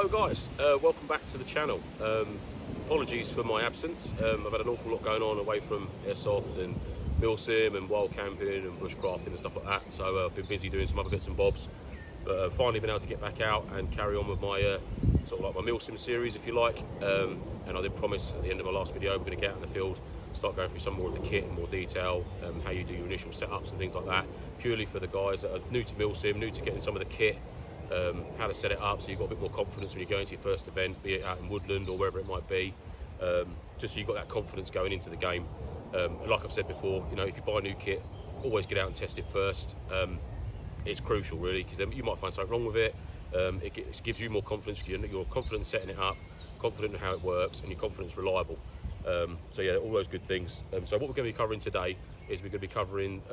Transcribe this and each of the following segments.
Hello guys, welcome back to the channel. Apologies for my absence. I've had an awful lot going on away from AIRSOFT and Milsim and wild camping and bushcrafting and stuff like that, so I've been busy doing some other bits and bobs, but finally been able to get back out and carry on with my sort of like my Milsim series, if you like. And I did promise at the end of my last video we're going to get out in the field, start going through some more of the kit in more detail, how you do your initial setups and things like that, purely for the guys that are new to Milsim, new to getting some of the kit. How to set it up so you've got a bit more confidence when you're going to your first event, be it out in woodland or wherever it might be, just so you've got that confidence going into the game. Like I've said before, you know, if you buy a new kit, always get out and test it first. It's crucial really, because then you might find something wrong with it. It gives you more confidence, you're confident setting it up, confident in how it works, and your confidence reliable. So yeah, all those good things. So what we're going to be covering today is we're going to be covering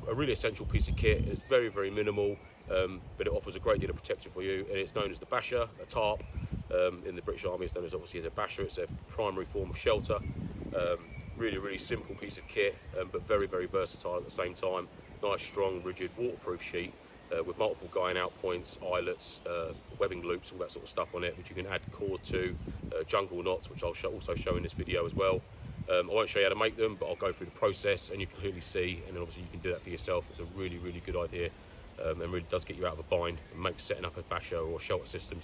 a really essential piece of kit. It's very, very minimal, but it offers a great deal of protection for you, and it's known as the Basha, a tarp. In the British Army it's known as obviously the Basha. It's a primary form of shelter. Really, really simple piece of kit, but very, very versatile at the same time. Nice, strong, rigid, waterproof sheet with multiple guying out points, eyelets, webbing loops, all that sort of stuff on it, which you can add cord to, jungle knots, which I'll also show in this video as well. I won't show you how to make them, but I'll go through the process and you can clearly see, and then obviously you can do that for yourself. It's a really, really good idea, and really does get you out of a bind and makes setting up a Basha or a shelter system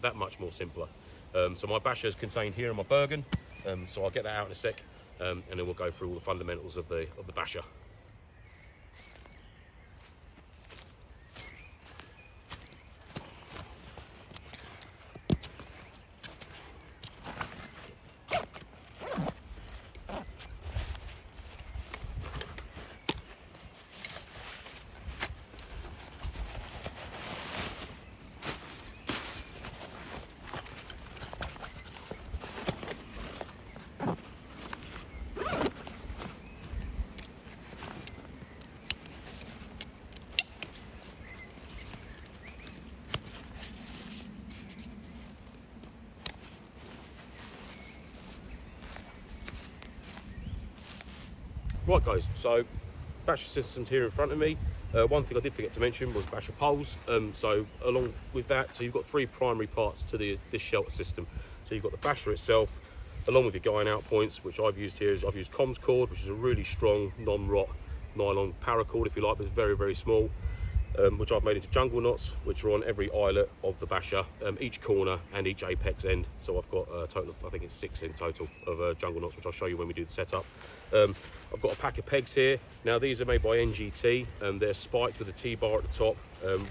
that much more simpler. So my Basha is contained here in my Bergen, so I'll get that out in a sec, and then we'll go through all the fundamentals of the Basha. Right guys, so Basha systems here in front of me. One thing I did forget to mention was Basha poles. So along with that, so you've got three primary parts to this shelter system. So you've got the Basha itself, along with your guying out points, which I've used here is I've used comms cord, which is a really strong non-rot nylon paracord, if you like, but it's very, very small. Which I've made into jungle knots, which are on every eyelet of the Basha, each corner and each apex end. So I've got a total of, I think it's 6 in total of jungle knots, which I'll show you when we do the setup. I've got a pack of pegs here. Now these are made by NGT, they're spiked with a T-bar at the top.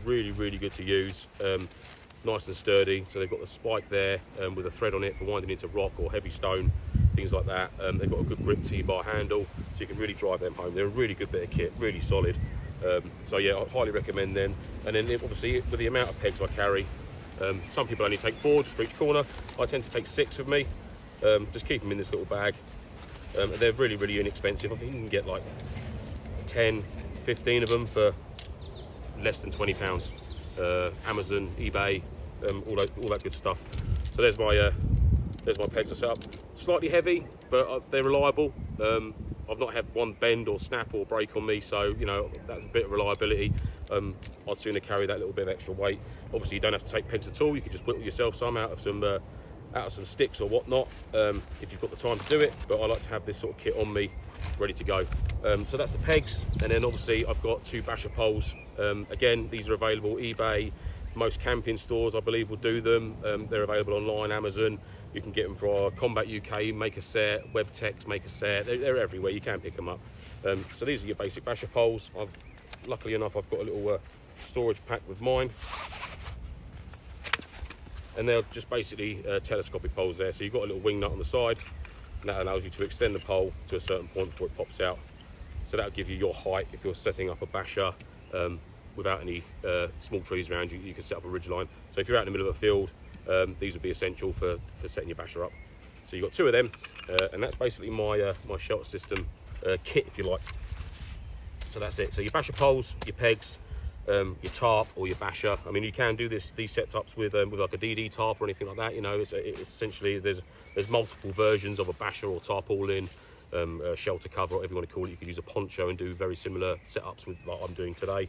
Really, really good to use. Nice and sturdy. So they've got the spike there with a thread on it for winding into rock or heavy stone, things like that. They've got a good grip T-bar handle, so you can really drive them home. They're a really good bit of kit, really solid. So yeah, I highly recommend them. And then obviously with the amount of pegs I carry, some people only take 4 just for each corner. I tend to take 6 with me, just keep them in this little bag. They're really, really inexpensive. I think you can get like 10, 15 of them for less than £20. Amazon, eBay, all that good stuff. So there's my pegs I set up. Slightly heavy, but they're reliable. I've not had one bend or snap or break on me, so you know, that's a bit of reliability. I'd sooner carry that little bit of extra weight. Obviously you don't have to take pegs at all, you can just whittle yourself some out of some sticks or whatnot, if you've got the time to do it, but I like to have this sort of kit on me ready to go. So that's the pegs, and then obviously I've got 2 Basha poles. Again, these are available eBay, most camping stores I believe will do them. They're available online, Amazon. You can get them for Combat UK, Make a Set, WebTex, Make a Set. They're everywhere, you can pick them up. So these are your basic Basha poles. Luckily enough, I've got a little storage pack with mine. And they're just basically telescopic poles there. So you've got a little wing nut on the side, and that allows you to extend the pole to a certain point before it pops out. So that'll give you your height if you're setting up a Basha without any small trees around you. You can set up a ridgeline. So if you're out in the middle of a field, these would be essential for setting your Basha up. So you've got 2 of them, and that's basically my my shelter system kit, if you like. So that's it. So your Basha poles, your pegs, your tarp or your Basha. I mean, you can do these setups with like a DD tarp or anything like that. You know, it's essentially there's multiple versions of a Basha or tarpaulin, shelter cover, whatever you want to call it. You could use a poncho and do very similar setups with like I'm doing today.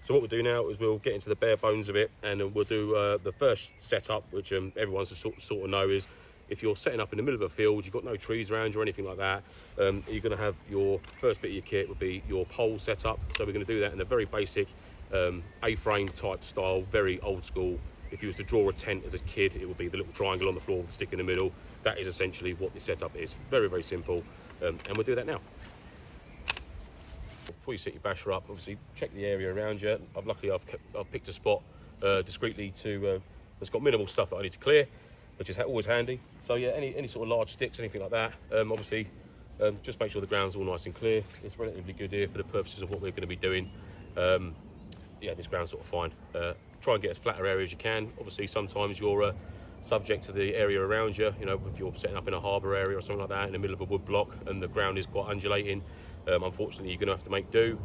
So what we'll do now is we'll get into the bare bones of it, and then we'll do the first setup, which everyone's sort of know is, if you're setting up in the middle of a field, you've got no trees around you or anything like that, you're going to have your first bit of your kit would be your pole setup. So we're going to do that in a very basic A-frame type style, very old school. If you was to draw a tent as a kid, it would be the little triangle on the floor with the stick in the middle. That is essentially what the setup is. Very, very simple, and we'll do that now. Before you set your basher up, obviously check the area around you. I've picked a spot discreetly that's got minimal stuff that I need to clear, which is always handy. So yeah, any sort of large sticks, anything like that, obviously just make sure the ground's all nice and clear. It's relatively good here for the purposes of what we're going to be doing. Yeah, this ground's sort of fine. Try and get as flatter area as you can. Obviously sometimes you're subject to the area around you. You know, if you're setting up in a harbour area or something like that in the middle of a wood block and the ground is quite undulating, unfortunately you're going to have to make do.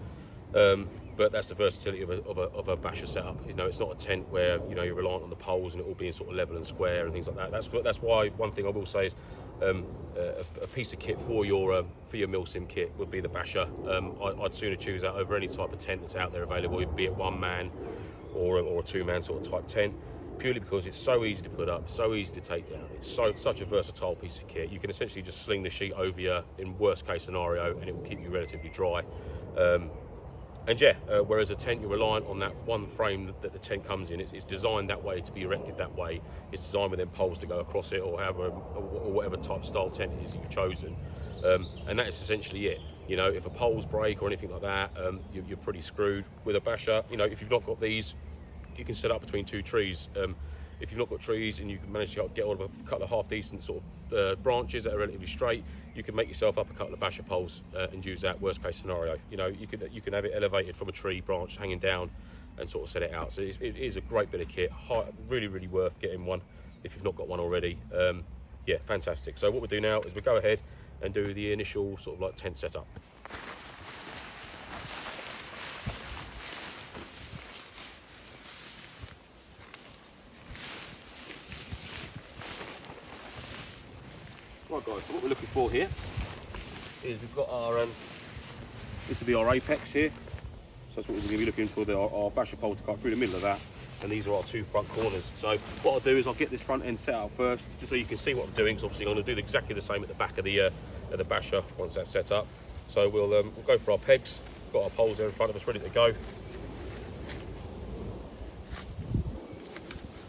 But that's the versatility of a basher setup. You know, it's not a tent where, you know, you're reliant on the poles and it all being sort of level and square and things like that. That's why one thing I will say is a piece of kit for your Milsim kit would be the basher. I'd sooner choose that over any type of tent that's out there available, be it one man or a two man sort of type tent, purely because it's so easy to put up, so easy to take down. It's such a versatile piece of kit. You can essentially just sling the sheet over you in worst case scenario and it will keep you relatively dry. And yeah, whereas a tent, you're reliant on that one frame that the tent comes in. It's designed that way to be erected that way. It's designed with them poles to go across it, or whatever type style tent it is that you've chosen. And that is essentially it. You know, if a poles break or anything like that, you're pretty screwed. With a basher, you know, if you've not got these, you can set up between two trees. If you've not got trees and you can manage to get hold of a couple of half decent sort of branches that are relatively straight, you can make yourself up a couple of basher poles and use that worst case scenario. You know, you can have it elevated from a tree branch hanging down and sort of set it out. So it is a great bit of kit. Really, really worth getting one if you've not got one already. Yeah, fantastic. So what we'll do now is we'll go ahead and do the initial sort of like tent setup. Right guys, so what we're looking for here is we've got our, this will be our apex here. So that's what we're going to be looking for, our basher pole to cut through the middle of that. And these are our two front corners. So what I'll do is I'll get this front end set up first, just so you can see what I'm doing, because obviously I'm going to do exactly the same at the back of the basher once that's set up. So we'll go for our pegs. Got our poles there in front of us ready to go.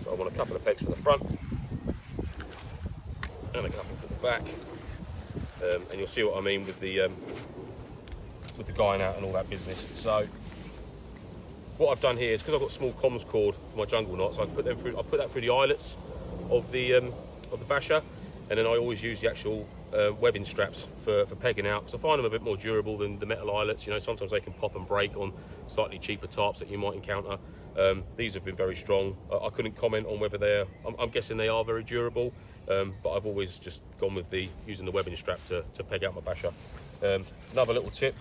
So I want a couple of pegs for the front and a couple for the back, and you'll see what I mean with the guying out and all that business. So what I've done here is, because I've got small comms cord for my jungle knots, I put that through the eyelets of the basher, and then I always use the actual webbing straps for pegging out, because I find them a bit more durable than the metal eyelets. You know, sometimes they can pop and break on slightly cheaper tarps that you might encounter. These have been very strong. I couldn't comment on whether I'm guessing they are very durable, but I've always just gone with using the webbing strap to peg out my basher. Another little tip,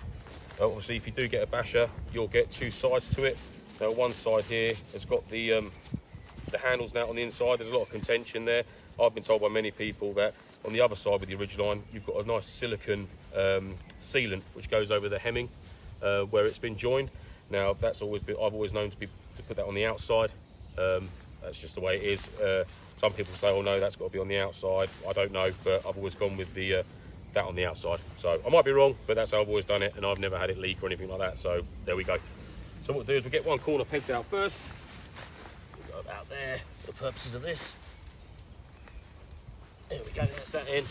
obviously if you do get a basher, you'll get two sides to it. Now one side here has got the handles now on the inside. There's a lot of contention there. I've been told by many people that on the other side with the Ridgeline, you've got a nice silicone sealant which goes over the hemming where it's been joined. Now I've always known to put that on the outside. That's just the way it is. Some people say, oh no, that's got to be on the outside. I don't know, but I've always gone with that on the outside. So I might be wrong, but that's how I've always done it, and I've never had it leak or anything like that. So there we go. So what we'll do is we'll get one corner pegged out first. We'll go about there for the purposes of this. There we go, that's that in.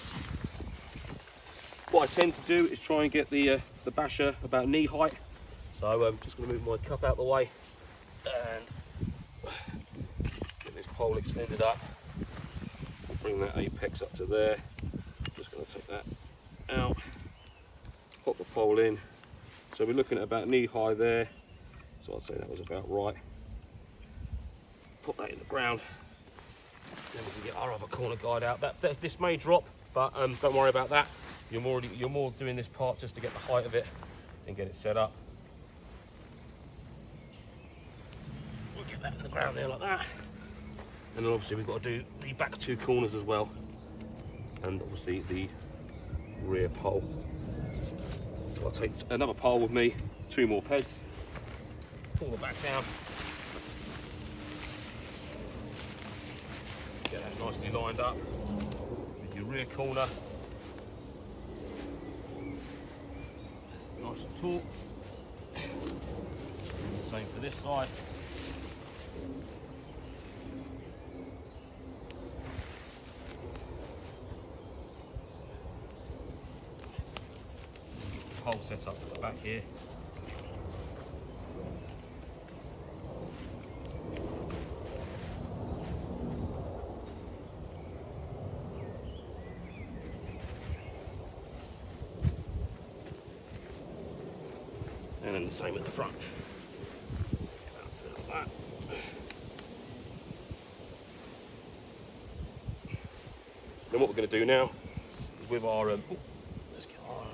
What I tend to do is try and get the basher about knee height. So I'm just going to move my cup out of the way and get this pole extended up. Bring that apex up to there. Just going to take that out, pop the pole in. So we're looking at about knee high there. So I'd say that was about right. Put that in the ground. Then we can get our other corner guide out. This may drop, but don't worry about that. You're more doing this part just to get the height of it and get it set up. We'll get that in the ground there like that. And then obviously we've got to do the back two corners as well. And obviously the rear pole. So I'll take another pole with me, two more pegs. pull the back down. Get that nicely lined up with your rear corner. Nice and taut. And the same for this side. Pole set up at the back here. And then the same at the front. Like that. Then what we're going to do now is with our let's get our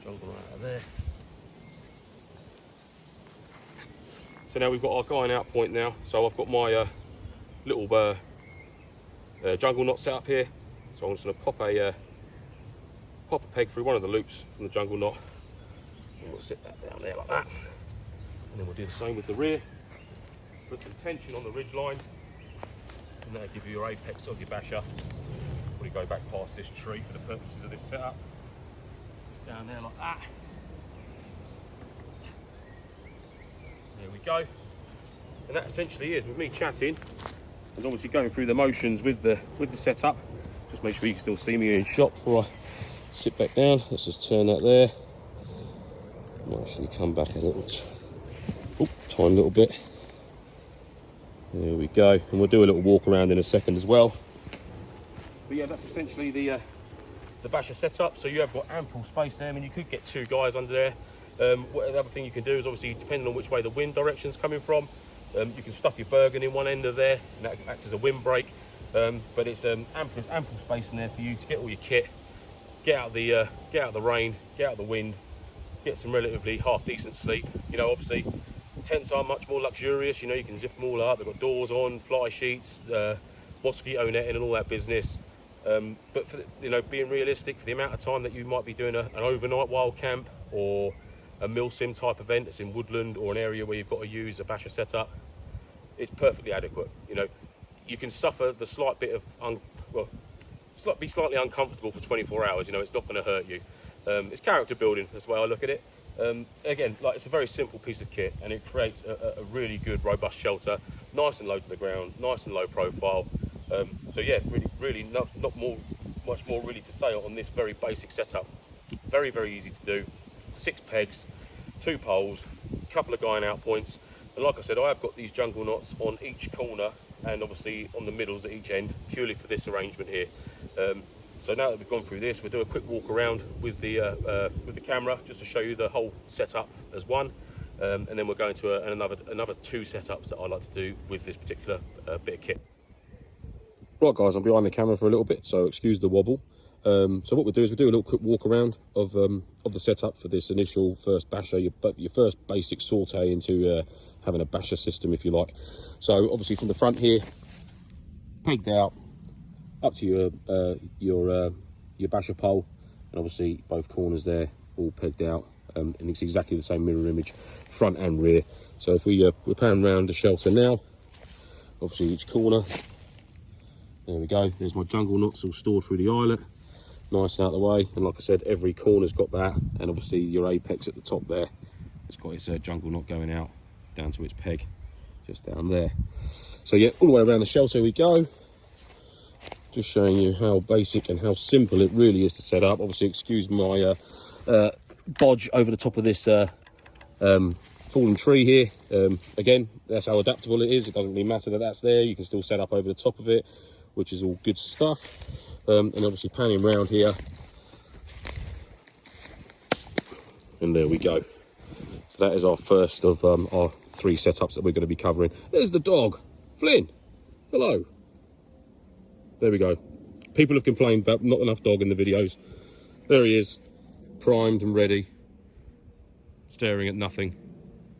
jungle out of there. So now we've got our guiding out point now. So I've got my little jungle knot set up here. So I'm just going to pop a peg through one of the loops from the jungle knot. And we'll sit that down there like that. And then we'll do the same with the rear. Put some tension on the ridge line. And that'll give you your apex of your basher. Probably go back past this tree for the purposes of this setup. Just down there like that. There we go. And that essentially is, with me chatting, and obviously going through the motions with the setup. Just make sure you can still see me in shot before I sit back down. Let's just turn that there. Might actually come back a little, tiny little bit. There we go. And we'll do a little walk around in a second as well. But yeah, that's essentially the basher setup. So you have got ample space there. I mean, you could get 2 guys under there. The other thing you can do is obviously, depending on which way the wind direction is coming from, you can stuff your Bergen in one end of there, and that acts as a windbreak. But it's ample space in there for you to get all your kit, get out the rain, get out the wind, get some relatively half decent sleep. You know, obviously tents are much more luxurious. You know, you can zip them all up. They've got doors on, fly sheets, mosquito netting, and all that business. But for being realistic, for the amount of time that you might be doing an overnight wild camp or a Milsim type event that's in woodland or an area where you've got to use a basher setup, it's perfectly adequate. You know, you can suffer the slight bit of be slightly uncomfortable for 24 hours. You know, it's not going to hurt you. It's character building, that's the way I look at it. Again, like, it's a very simple piece of kit, and it creates a really good, robust shelter, nice and low to the ground, nice and low profile. So yeah, really not much more really to say on this very basic setup. Very, very easy to do. 6 pegs, 2 poles, a couple of guiding out points, and like I said, I have got these jungle knots on each corner and obviously on the middles at each end, purely for this arrangement here. So now that we've gone through this, we'll do a quick walk around with the camera just to show you the whole setup as one, and then we're going to another 2 setups that I like to do with this particular bit of kit. Right guys, I'm behind the camera for a little bit, so excuse the wobble. So what we'll do is we'll do a little quick walk around of the setup for this initial first basher, your first basic saute into having a basher system, if you like. So obviously from the front here, pegged out up to your basher pole, and obviously both corners there all pegged out, and it's exactly the same mirror image, front and rear. So if we're panning around the shelter now, obviously each corner, there we go, there's my jungle knots all stored through the eyelet, nice and out of the way. And like I said, every corner's got that, and obviously your apex at the top there, it's got its jungle knot going out down to its peg just down there. So yeah, all the way around the shelter we go, just showing you how basic and how simple it really is to set up. Obviously excuse my bodge over the top of this fallen tree here. Again, that's how adaptable it is. It doesn't really matter that that's there, you can still set up over the top of it, which is all good stuff. And obviously panning around here, and there we go. So that is our first of our 3 setups that we're going to be covering. There's the dog, Flynn, hello. There we go. People have complained about not enough dog in the videos. There he is, primed and ready, staring at nothing,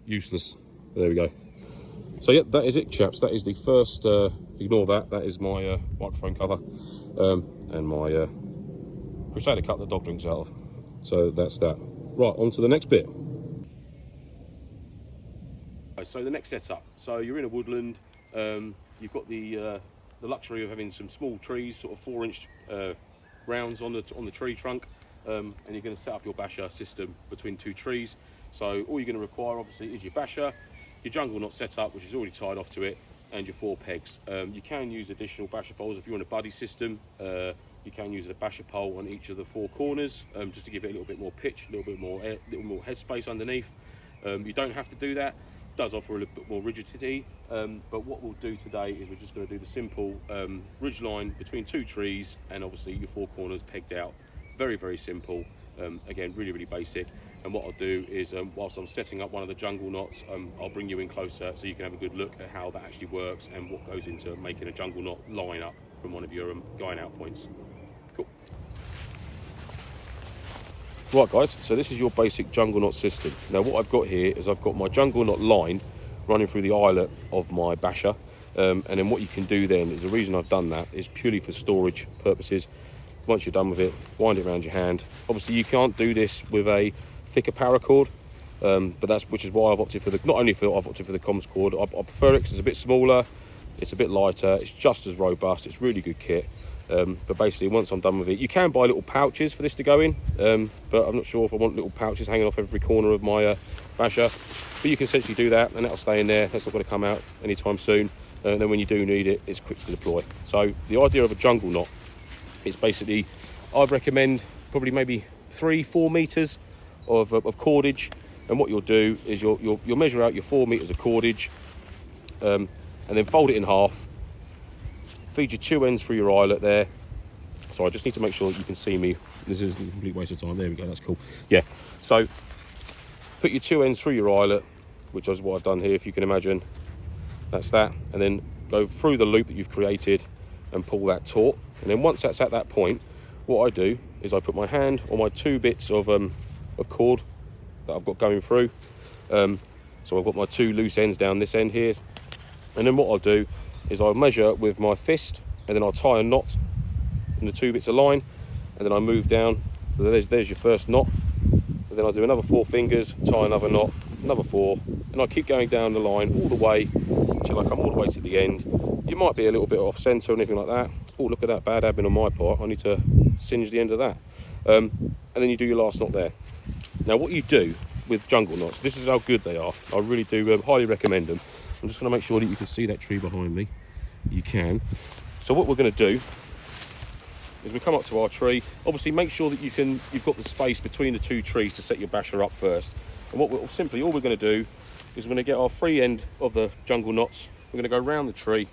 useless. There we go. So yeah, that is it, chaps. That is the first, ignore that, that is my microphone cover, and my Crusader cup that the dog drinks out of. So that's that. Right, on to the next bit. guys, so the next setup. So you're in a woodland, you've got the luxury of having some small trees, sort of 4-inch rounds on the tree trunk, and you're going to set up your basher system between 2 trees. So all you're going to require obviously is your basher, your jungle knot setup, which is already tied off to it, and your 4 pegs. You can use additional basher poles if you're on a buddy system. You can use a basher pole on each of the 4 corners, just to give it a little bit more pitch, a little more headspace underneath. You don't have to do that. It does offer a little bit more rigidity, but what we'll do today is we're just going to do the simple ridge line between 2 trees, and obviously your 4 corners pegged out. Very, very simple. Again, really, really basic. And what I'll do is, whilst I'm setting up one of the jungle knots, I'll bring you in closer so you can have a good look at how that actually works and what goes into making a jungle knot line up from one of your going out points. Cool. Right guys, so this is your basic jungle knot system. Now what I've got here is I've got my jungle knot line running through the eyelet of my basher, and then what you can do then is, the reason I've done that is purely for storage purposes. Once you're done with it, wind it around your hand. Obviously you can't do this with a thicker paracord, but which is why I've opted for I've opted for the comms cord. I prefer it because it's a bit smaller, it's a bit lighter, it's just as robust, it's really good kit. But basically once I'm done with it, you can buy little pouches for this to go in, but I'm not sure if I want little pouches hanging off every corner of my basher. But you can essentially do that, and that'll stay in there. That's not going to come out anytime soon, and then when you do need it, it's quick to deploy. So the idea of a jungle knot is basically, I'd recommend probably maybe 3-4 meters of cordage, and what you'll do is you'll measure out your 4 meters of cordage, and then fold it in half, feed your 2 ends through your eyelet there. So I just need to make sure that you can see me. This is a complete waste of time. There we go, that's cool. Yeah, so put your 2 ends through your eyelet, which is what I've done here, if you can imagine. That's that, and then go through the loop that you've created and pull that taut. And then once that's at that point, what I do is I put my hand on my 2 bits of cord that I've got going through. So I've got my 2 loose ends down this end here. And then what I'll do is I'll measure with my fist, and then I'll tie a knot in the 2 bits of line, and then I move down. So there's your first knot. And then I'll do another 4 fingers, tie another knot, another 4, and I keep going down the line all the way until I come all the way to the end. You might be a little bit off centre or anything like that. Oh, look at that, bad admin on my part. I need to singe the end of that. And then you do your last knot there. Now what you do with jungle knots, this is how good they are. I really do highly recommend them. I'm just going to make sure that you can see that tree behind me. You can. So what we're going to do is we come up to our tree. Obviously make sure that you've got the space between the 2 trees to set your basher up first. And all we're going to do is we're going to get our free end of the jungle knots. We're going to go round the tree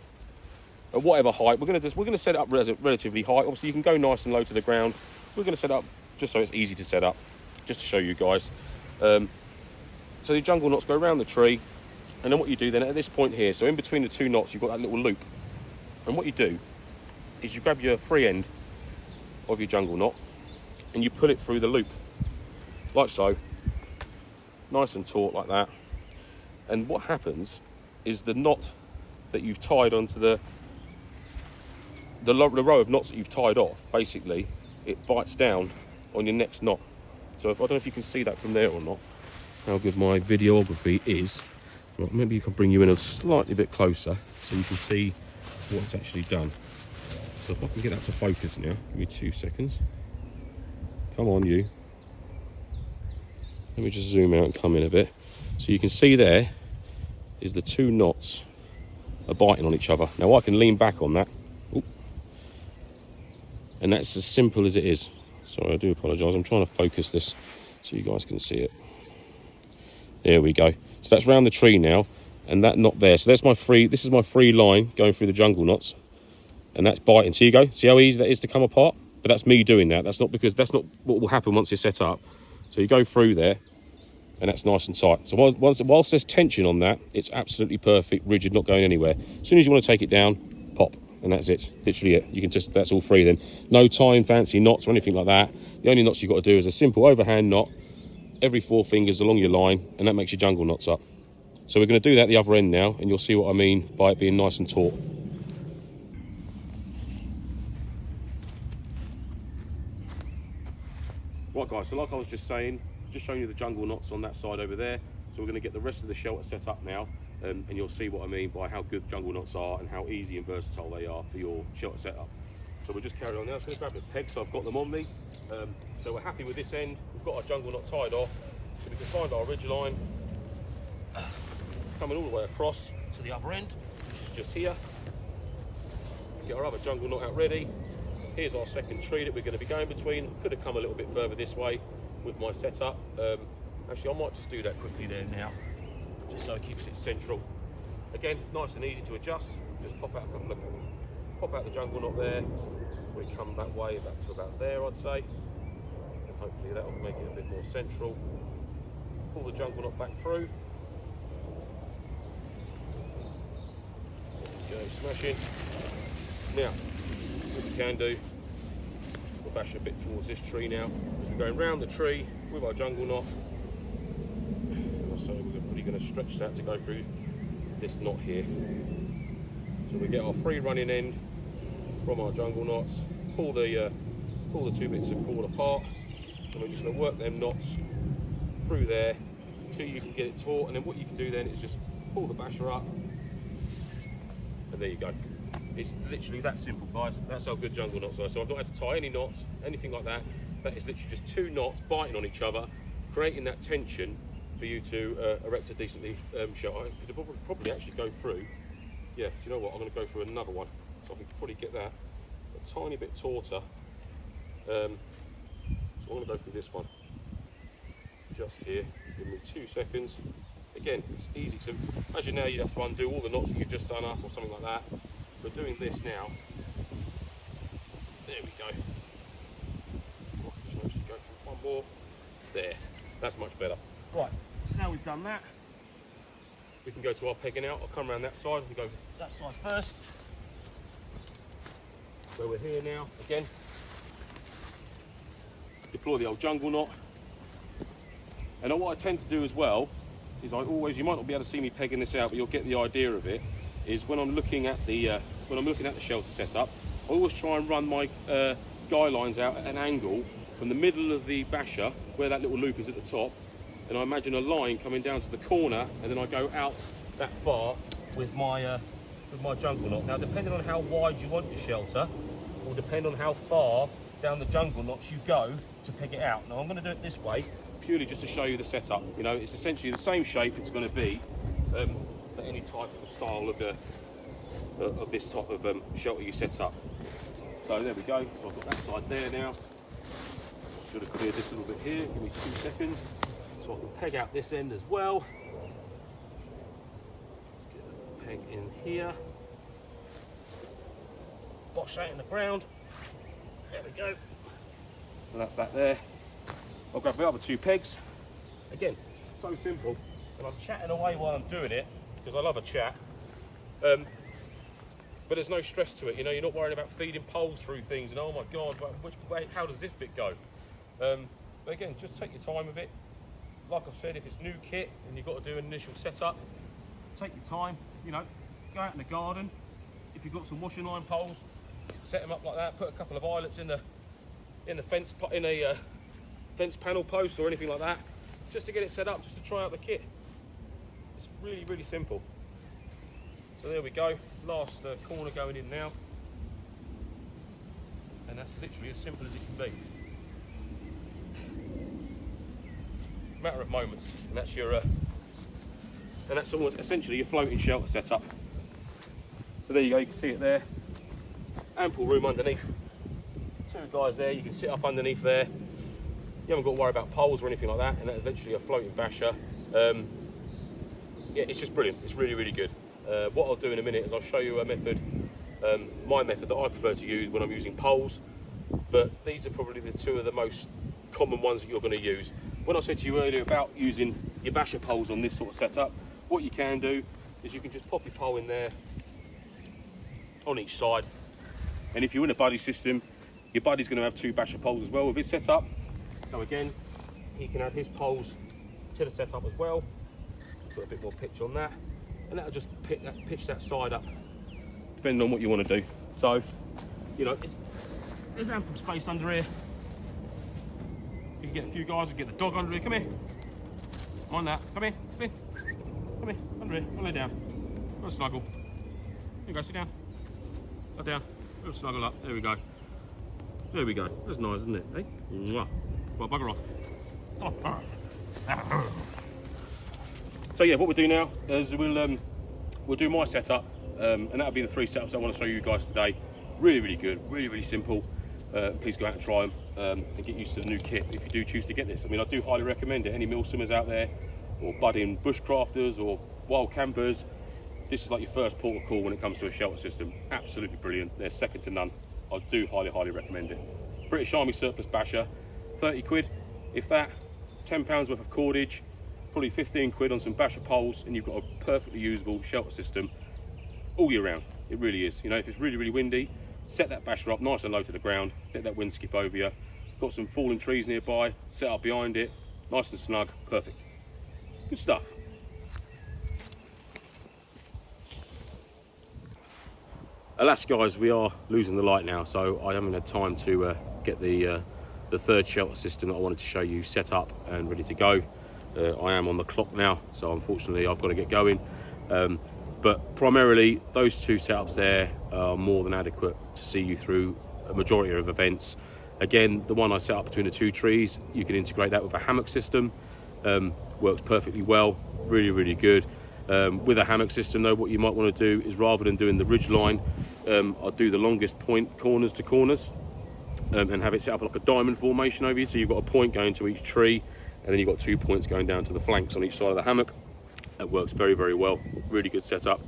at whatever height. We're going to set it up relatively high. Obviously you can go nice and low to the ground. We're going to set it up just so it's easy to set up, just to show you guys. So the jungle knots go around the tree, and then what you do then at this point here, so in between the 2 knots you've got that little loop, and what you do is you grab your free end of your jungle knot and you pull it through the loop like so, nice and taut like that. And what happens is the knot that you've tied onto the row of knots that you've tied off, basically it bites down on your next knot. So I don't know if you can see that from there or not, how good my videography is. Well, maybe you can bring you in a slightly bit closer so you can see what it's actually done. So if I can get that to focus now, give me 2 seconds. Come on, you. Let me just zoom out and come in a bit. So you can see there is the 2 knots are biting on each other. Now I can lean back on that. Oop. And that's as simple as it is. Sorry, I do apologise. I'm trying to focus this so you guys can see it. There we go. So that's round the tree now, and that knot there. So that's this is my free line going through the jungle knots, and that's biting. See you go. See how easy that is to come apart? But that's me doing that. That's not what will happen once you're set up. So you go through there, and that's nice and tight. So whilst there's tension on that, it's absolutely perfect, rigid, not going anywhere. As soon as you want to take it down, pop, and that's it. Literally it. You can just, that's all free then. No tying fancy knots or anything like that. The only knots you've got to do is a simple overhand knot every 4 fingers along your line, and that makes your jungle knots up. So we're going to do that at the other end now, and you'll see what I mean by it being nice and taut. Right guys, so like I was just saying, just showing you the jungle knots on that side over there. So we're going to get the rest of the shelter set up now. and you'll see what I mean by how good jungle knots are and how easy and versatile they are for your shelter setup. So we'll just carry on now. So let's grab the pegs, so I've got them on me. So we're happy with this end. We've got our jungle knot tied off, so we can find our ridge line coming all the way across to the other end, which is just here. Get our other jungle knot out ready. Here's our second tree that we're going to be going between. Could have come a little bit further this way with my setup. Actually, I might just do that quickly there now, just so it keeps it central. Again, nice and easy to adjust. Just pop out the jungle knot there. We come that way, back to about there, I'd say. And hopefully that will make it a bit more central. Pull the jungle knot back through. There we go, smashing. Now, what we can do, we'll bash a bit towards this tree now. As we're going round the tree with our jungle knot. So we're probably going to stretch that to go through this knot here. So we get our free running end from our jungle knots, pull the two bits of cord apart, and we're just going to work them knots through there until you can get it taut. And then what you can do then is just pull the basher up, and there you go. It's literally that simple, guys. That's how good jungle knots are. So I've not had to tie any knots, anything like that. That is literally just two knots biting on each other, creating that tension for you to erect a decently shelter. I could probably actually go through. Yeah, do you know what? I'm going to go through another one, so I can probably get that a tiny bit tauter. So I'm going to go through this one just here. Give me 2 seconds. Again, it's easy to imagine. Now you have to undo all the knots that you've just done up or something like that. We're doing this now. There we go. Oh, just actually go through one more. There. That's much better. Right. So now we've done that, we can go to our pegging out. I'll come around that side. We go that side first. So we're here now. Again, deploy the old jungle knot. And what I tend to do as well is you might not be able to see me pegging this out, but you'll get the idea of it. Is when I'm looking at the shelter setup, I always try and run my guy lines out at an angle from the middle of the basher, where that little loop is at the top, and I imagine a line coming down to the corner, and then I go out that far with my jungle knot. Now, depending on how wide you want your shelter, will depend on how far down the jungle knots you go to peg it out. Now, I'm going to do it this way, purely just to show you the setup. You know, it's essentially the same shape it's going to be for any type of style of this type of shelter you set up. So there we go. So I've got that side there now. Should have cleared this a little bit here. Give me 2 seconds. So I can peg out this end as well. Get a peg in here. Bosh that in the ground. There we go. So that's that there. I'll grab the other 2 pegs. Again, so simple. And I'm chatting away while I'm doing it, because I love a chat. But there's no stress to it. You know, you're not worrying about feeding poles through things and, oh my God, which way, how does this bit go? But again, just take your time with it. Like I've said, if it's new kit and you've got to do an initial setup, take your time. You know, go out in the garden. If you've got some washing line poles, set them up like that. Put a couple of eyelets in a fence panel post or anything like that, just to get it set up, just to try out the kit. It's really, really simple. So there we go. Last corner going in now, and that's literally as simple as it can be. Matter of moments, and that's your and that's almost essentially your floating shelter setup. So there you go, you can see it there. Ample room underneath. 2 guys there, you can sit up underneath there. You haven't got to worry about poles or anything like that, and that's literally a floating basher. Yeah, it's just brilliant. It's really, really good. What I'll do in a minute is I'll show you a method, my method that I prefer to use when I'm using poles, but these are probably the 2 of the most common ones that you're going to use. When I said to you earlier about using your basher poles on this sort of setup, what you can do is you can just pop your pole in there on each side, and if you're in a buddy system, your buddy's going to have 2 basher poles as well with his setup. So again, he can add his poles to the setup as well. Put a bit more pitch on that, and that'll just pitch that side up, depending on what you want to do. So, you know, there's ample space under here. You can get a few guys and get the dog under here. Come here. Mind that. Come here. Spin. Come here. Under here. I'll lay down. Got a snuggle. There you go, sit down. Lie down. Little snuggle up. There we go. There we go. That's nice, isn't it? Hey? Mwah. Well, bugger off. So yeah, what we'll do now is we'll do my setup, and that'll be the 3 setups I want to show you guys today. Really, really good. Really, really simple. Please go out and try them and get used to the new kit if you do choose to get this. I mean, I do highly recommend it. Any Milsimmers out there, or budding bushcrafters or wild campers, this is like your first port of call when it comes to a shelter system. Absolutely brilliant. They're second to none. I do highly, highly recommend it. British Army surplus basher, 30 quid, if that, £10 worth of cordage, probably 15 quid on some basher poles, and you've got a perfectly usable shelter system all year round. It really is. You know, if it's really, really windy, set that basher up nice and low to the ground, let that wind skip over you. Got some fallen trees nearby, set up behind it, nice and snug, perfect. Good stuff. Alas guys, we are losing the light now, so I haven't had time to get the third shelter system that I wanted to show you set up and ready to go. I am on the clock now, so unfortunately I've got to get going. But primarily those 2 setups there are more than adequate to see you through a majority of events. Again, the one I set up between the 2 trees, you can integrate that with a hammock system. Works perfectly well, really, really good. With a hammock system though, what you might want to do is, rather than doing the ridge line, I'll do the longest point corners to corners, and have it set up like a diamond formation over you. So you've got a point going to each tree, and then you've got 2 points going down to the flanks on each side of the hammock. That works very, very well. Really good setup.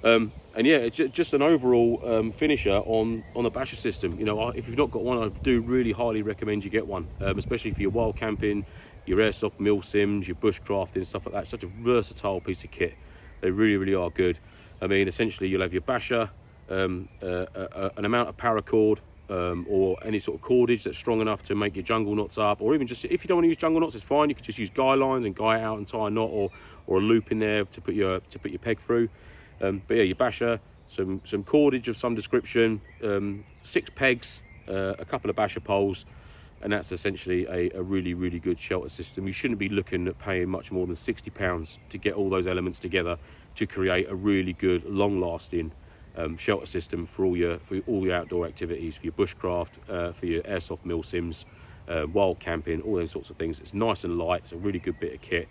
And yeah, it's just an overall finisher on the basher system. You know, if you've not got one, I do really highly recommend you get one, especially for your wild camping, your airsoft Milsims, your bushcrafting, stuff like that. It's such a versatile piece of kit. They really, really are good. I mean, essentially you'll have your basher, an amount of paracord, or any sort of cordage that's strong enough to make your jungle knots up, or even just, if you don't want to use jungle knots, it's fine. You could just use guy lines and guy it out and tie a knot, or a loop in there to put your peg through. But yeah, your basher, some cordage of some description, 6 pegs, a couple of basher poles, and that's essentially a really, really good shelter system. You shouldn't be looking at paying much more than £60 to get all those elements together to create a really good, long-lasting shelter system for all your outdoor activities, for your bushcraft, for your airsoft Milsims, wild camping, all those sorts of things. It's nice and light. It's a really good bit of kit,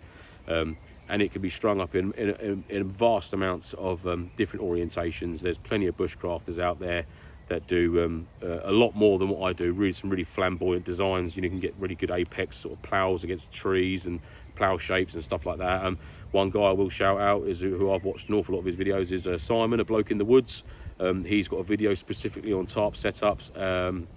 and it can be strung up in vast amounts of different orientations. There's plenty of bushcrafters out there that do a lot more than what I do. Really, some really flamboyant designs. You know, you can get really good apex sort of plows against trees and plow shapes and stuff like that. One guy I will shout out is, who I've watched an awful lot of his videos, is Simon, a bloke in the woods. He's got a video specifically on tarp setups.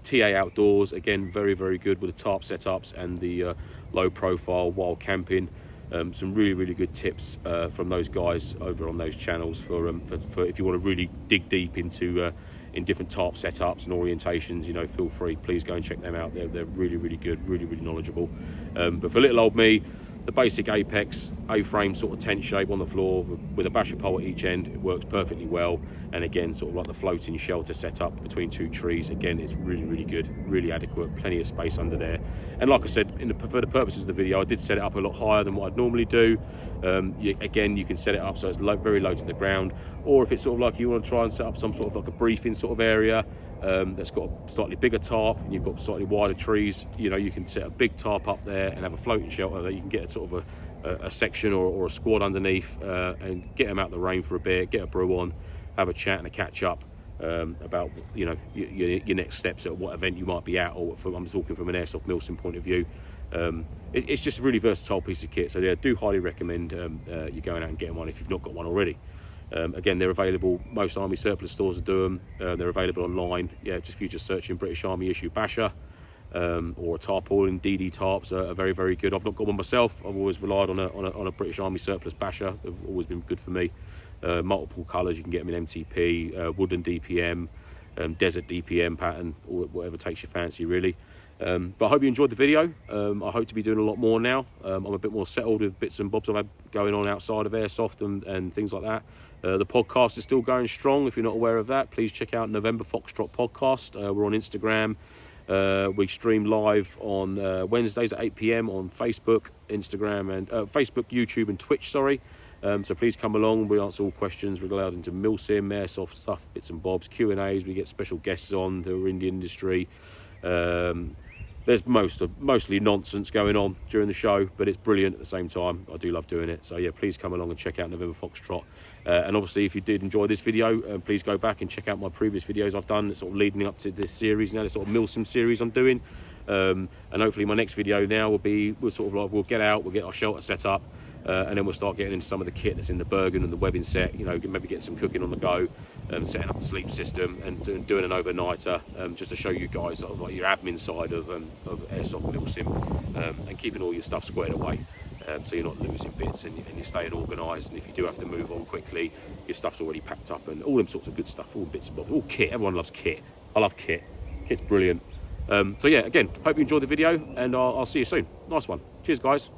TA Outdoors, again, very, very good with the tarp setups and the low profile wild camping. Some really, really good tips from those guys over on those channels for if you want to really dig deep into in different tarp setups and orientations. You know, feel free, please go and check them out. They're really, really good, really, really knowledgeable. But for little old me, the basic apex A-frame sort of tent shape on the floor with a basher pole at each end, it works perfectly well. And again, sort of like the floating shelter setup between 2 trees, again, it's really, really good, really adequate, plenty of space under there. And like I said, for the purposes of the video, I did set it up a lot higher than what I'd normally do. Again, you can set it up so it's very low to the ground, or if it's sort of like you want to try and set up some sort of like a briefing sort of area that's got a slightly bigger tarp and you've got slightly wider trees, you know, you can set a big tarp up there and have a floating shelter that you can get a sort of a section or a squad underneath, and get them out the rain for a bit, get a brew on, have a chat and a catch up about, you know, your next steps at what event you might be at, or I'm talking from an airsoft Milsim point of view. It's just a really versatile piece of kit, so yeah, I do highly recommend you going out and getting one if you've not got one already. Again, they're available, most Army surplus stores will do them. They're available online. Yeah, if you're just searching British Army issue basher, or a tarpaulin, DD tarps are very, very good. I've not got one myself. I've always relied on a British Army surplus basher. They've always been good for me. Multiple colours, you can get them in MTP, wooden DPM, desert DPM pattern, or whatever takes your fancy really. But I hope you enjoyed the video. I hope to be doing a lot more now. I'm a bit more settled with bits and bobs I've had going on outside of airsoft and things like that. The podcast is still going strong. If you're not aware of that, please check out November Foxtrot Podcast. We're on Instagram. We stream live on Wednesdays at 8 PM on Facebook, Instagram, and Facebook, YouTube, and Twitch. Sorry. So please come along. We answer all questions regarding to Milsim, airsoft stuff, bits and bobs, Q&As. We get special guests on who are in the industry. There's mostly nonsense going on during the show, but it's brilliant at the same time. I do love doing it. So yeah, please come along and check out November Foxtrot. And obviously, if you did enjoy this video, please go back and check out my previous videos I've done, sort of leading up to this series now, this sort of Milsim series I'm doing. And hopefully my next video now will be, we'll get out, we'll get our shelter set up, and then we'll start getting into some of the kit that's in the Bergen and the webbing set, you know, maybe get some cooking on the go, setting up the sleep system and doing an overnighter, just to show you guys sort of like your admin side of Airsoft Milsim, and keeping all your stuff squared away, so you're not losing bits and you're staying organised, and if you do have to move on quickly, your stuff's already packed up and all them sorts of good stuff, all bits and bobs, all kit. Everyone loves kit. I love kit. Kit's brilliant. So yeah, again, hope you enjoyed the video, and I'll see you soon. Nice one. Cheers, guys.